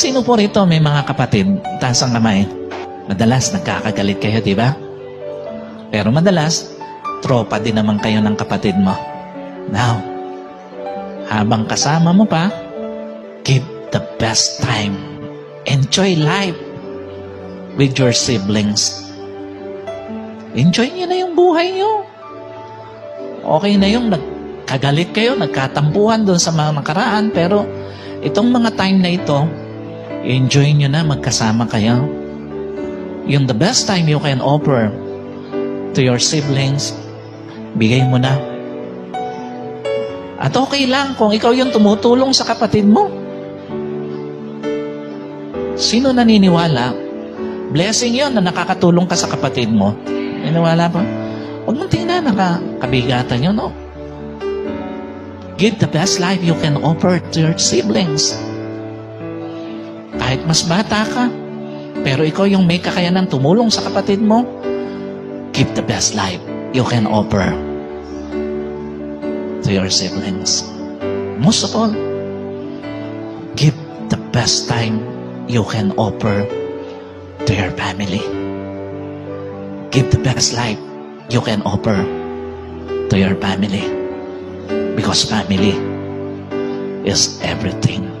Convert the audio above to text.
Sino po rito may mga kapatid? Taas ang kamay. Madalas nagkakagalit kayo, di ba? Pero madalas, tropa din naman kayo ng kapatid mo. Now, habang kasama mo pa, give the best time. Enjoy life with your siblings. Enjoy niyo na yung buhay niyo. Okay na yung nagkagalit kayo, nagkatampuhan doon sa mga nakaraan, pero itong mga time na ito, enjoy nyo na magkasama kayo. Yung the best time you can offer to your siblings, bigay mo na. At okay lang kung ikaw yung tumutulong sa kapatid mo. Sino naniniwala? Blessing yon na nakakatulong ka sa kapatid mo. Naniniwala pa? Huwag mong tingnan, nakakabigatan yun, no? Give the best life you can offer to your siblings. Kahit mas bata ka, pero ikaw yung may kakayanan tumulong sa kapatid mo, give the best life you can offer to your siblings. Most of all, give the best time you can offer to your family. Give the best life you can offer to your family. Because family is everything.